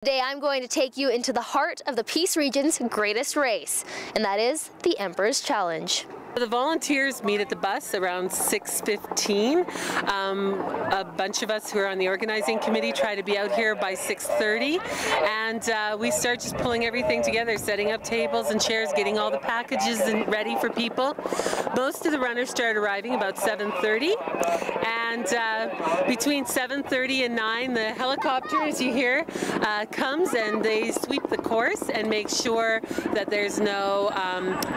Today I'm going to take you into the heart of the Peace Region's greatest race, and that is the Emperor's Challenge. The volunteers meet at the bus around 6:15. A bunch of us who are on the organizing committee try to be out here by 6:30, and we start just pulling everything together, setting up tables and chairs, getting all the packages ready for people. Most of the runners start arriving about 7:30, and between 7:30 and 9, the helicopter, as you hear, comes and they sweep the course and make sure that there's no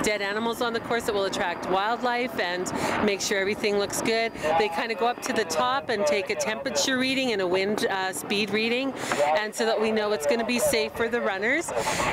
dead animals on the course that will attract wildlife, and make sure everything looks good. They kind of go up to the top and take a temperature reading and a wind speed reading, and so that we know it's going to be safe for the runners.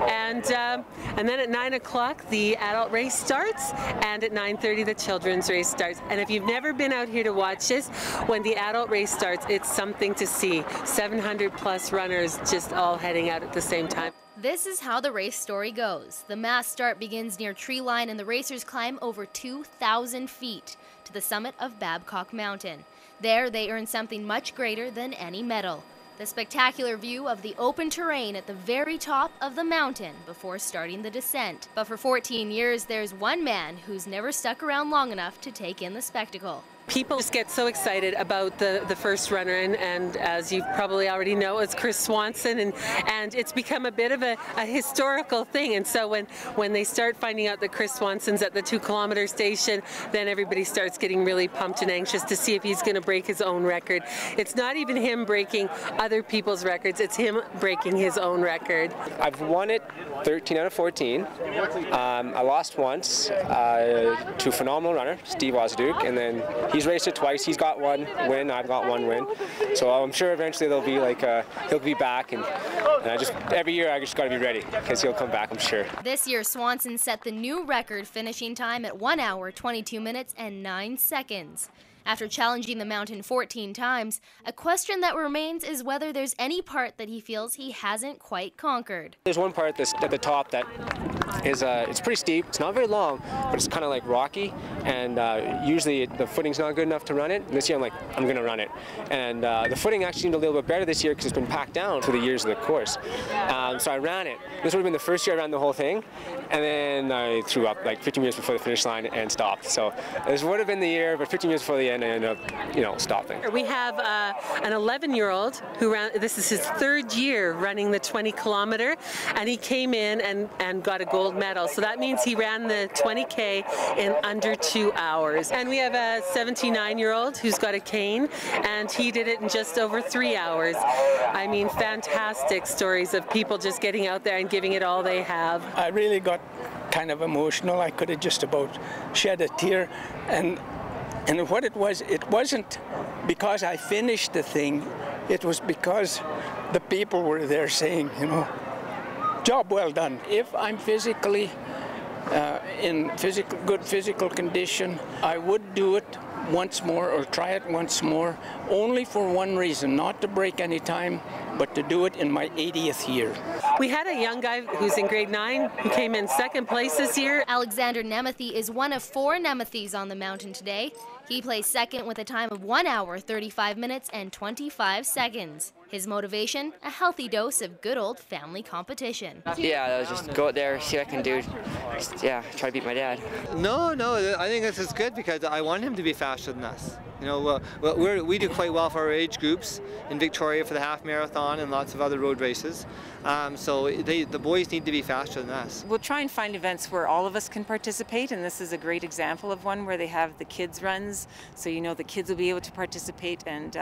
And then at 9 o'clock the adult race starts, and at 9:30 the children's race starts. And if you've never been out here to watch this, when the adult race starts, it's something to see. 700 plus runners just all heading out at the same time. This is how the race story goes. The mass start begins near tree line, and the racers climb over 2,000 feet to the summit of Babcock Mountain. There they earn something much greater than any medal: the spectacular view of the open terrain at the very top of the mountain before starting the descent. But for 14 years, there's one man who's never stuck around long enough to take in the spectacle. People just get so excited about the first runner, and as you probably already know, it's Chris Swanson, and it's become a bit of a historical thing. And so when they start finding out that Chris Swanson's at the 2-kilometer station, then everybody starts getting really pumped and anxious to see if he's going to break his own record. It's not even him breaking other people's records, it's him breaking his own record. I've won it 13 out of 14. I lost once to a phenomenal runner, Steve Osduke, and then he's raced it twice. He's got one win, I've got one win. So I'm sure eventually there'll be like he'll be back, and every year I just got to be ready because he'll come back, I'm sure. This year Swanson set the new record finishing time at 1 hour, 22 minutes and 9 seconds. After challenging the mountain 14 times, a question that remains is whether there's any part that he feels he hasn't quite conquered. There's one part that's at the top that is it's pretty steep. It's not very long, but it's kind of like rocky, and usually the footing's not good enough to run it. And this year I'm going to run it, and the footing actually seemed a little bit better this year because it's been packed down for the years of the course. So I ran it. This would have been the first year I ran the whole thing, and then I threw up like 15 minutes before the finish line and stopped. So this would have been the year, but 15 minutes before the end I ended up, stopping. We have an 11-year-old who ran. This is his 3rd year running the 20-kilometer, and he came in and got a gold medal. So that means he ran the 20K in under 2 hours. And we have a 79-year-old who's got a cane, and he did it in just over 3 hours. I mean, fantastic stories of people just getting out there and giving it all they have. I really got kind of emotional. I could have just about shed a tear, and what it wasn't because I finished the thing, it was because the people were there saying, job well done. If I'm physically in good physical condition, I would do it once more, or try it once more, only for one reason: not to break any time, but to do it in my 80th year. We had a young guy who's in grade 9 who came in 2nd place this year. Alexander Nemeth is one of 4 Nemeths on the mountain today. He placed 2nd with a time of 1 hour, 35 minutes and 25 seconds. His motivation, a healthy dose of good old family competition. Yeah, just go out there, see what I can do. Try to beat my dad. No, I think this is good because I want him to be faster than us. We do quite well for our age groups in Victoria for the half marathon and lots of other road races. So the boys need to be faster than us. We'll try and find events where all of us can participate, and this is a great example of one where they have the kids runs, so the kids will be able to participate, and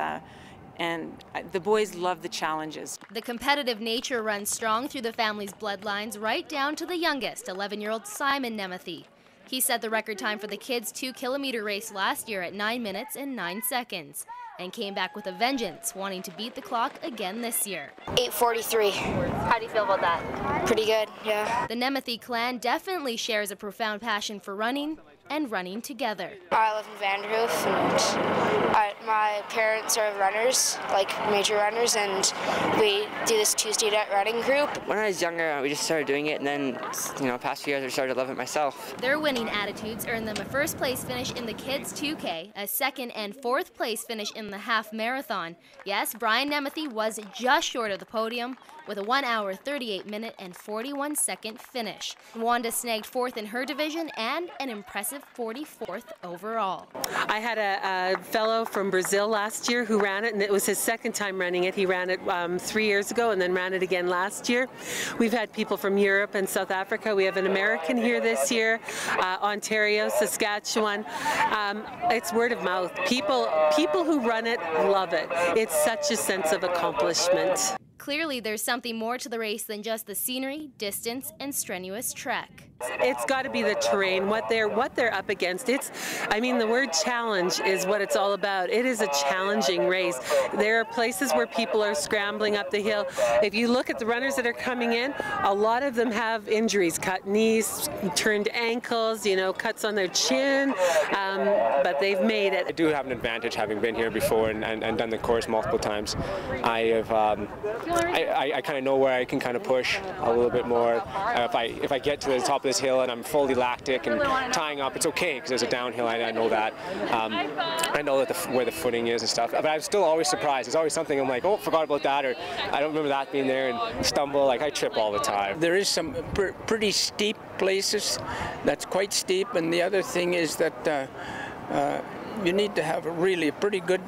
the boys love the challenges. The competitive nature runs strong through the family's bloodlines, right down to the youngest, 11-year-old Simon Nemeth. He set the record time for the kids' 2-kilometer race last year at 9 minutes and 9 seconds, and came back with a vengeance, wanting to beat the clock again this year. 8:43. How do you feel about that? Pretty good, yeah. The Nemeth clan definitely shares a profound passion for running and running together. I live in Vanderhoof, and my parents are runners, like major runners, and we do this Tuesday night running group. When I was younger, we just started doing it, and then, past few years I started to love it myself. Their winning attitudes earned them a 1st place finish in the kids 2K, a 2nd and 4th place finish in the half marathon. Yes, Brian Nemeth was just short of the podium, with a 1 hour, 38 minute, and 41 second finish. Wanda snagged 4th in her division and an impressive 44th overall. I had a fellow from Brazil last year who ran it, and it was his second time running it. He ran it 3 years ago and then ran it again last year. We've had people from Europe and South Africa. We have an American here this year, Ontario, Saskatchewan. It's word of mouth. People who run it love it. It's such a sense of accomplishment. Clearly, there's something more to the race than just the scenery, distance, and strenuous trek. It's got to be the terrain, what they're up against. I mean, the word challenge is what it's all about. It is a challenging race. There are places where people are scrambling up the hill. If you look at the runners that are coming in, a lot of them have injuries, cut knees, turned ankles, you know, cuts on their chin, but they've made it. I do have an advantage having been here before and done the course multiple times. I kind of know where I can kind of push a little bit more. If I get to the top of this hill and I'm fully lactic and tying up, it's okay because there's a downhill. I know that. I know that where the footing is and stuff. But I'm still always surprised. There's always something I'm like, oh, forgot about that, or I don't remember that being there, and stumble. Like, I trip all the time. There is some pretty steep places. That's quite steep, and the other thing is that you need to have really pretty good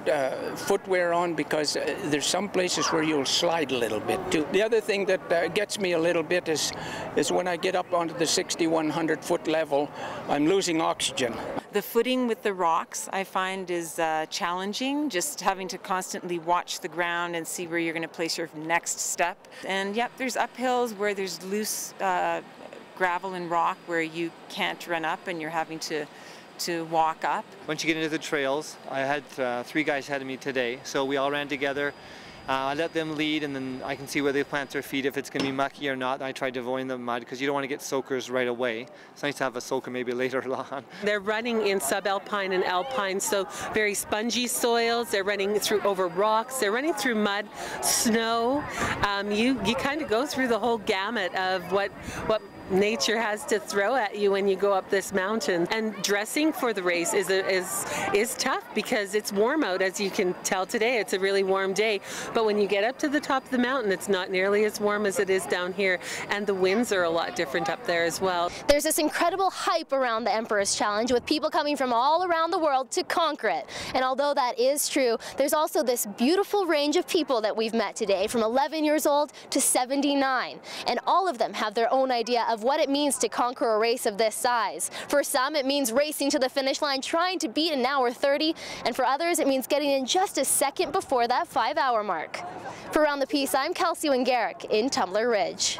footwear on, because there's some places where you'll slide a little bit too. The other thing that gets me a little bit is when I get up onto the 6,100 foot level, I'm losing oxygen. The footing with the rocks, I find, is challenging, just having to constantly watch the ground and see where you're going to place your next step. And yep, there's uphills where there's loose gravel and rock where you can't run up and you're having to walk up. Once you get into the trails, I had 3 guys ahead of me today, so we all ran together. I let them lead, and then I can see where they plant their feet, if it's going to be mucky or not. I tried to avoid the mud because you don't want to get soakers right away. It's nice to have a soaker maybe later on. They're running in subalpine and alpine, so very spongy soils. They're running over rocks. They're running through mud, snow. You kind of go through the whole gamut of what nature has to throw at you when you go up this mountain. And dressing for the race is tough because it's warm out, as you can tell today. It's a really warm day, but when you get up to the top of the mountain, it's not nearly as warm as it is down here, and the winds are a lot different up there as well. There's this incredible hype around the Emperor's Challenge, with people coming from all around the world to conquer it. And although that is true, there's also this beautiful range of people that we've met today, from 11 years old to 79. And all of them have their own idea of what it means to conquer a race of this size. For some, it means racing to the finish line, trying to beat an hour 30, and for others, it means getting in just a second before that 5-hour mark. For Around the Piece, I'm Kelsey Wingerak in Tumbler Ridge.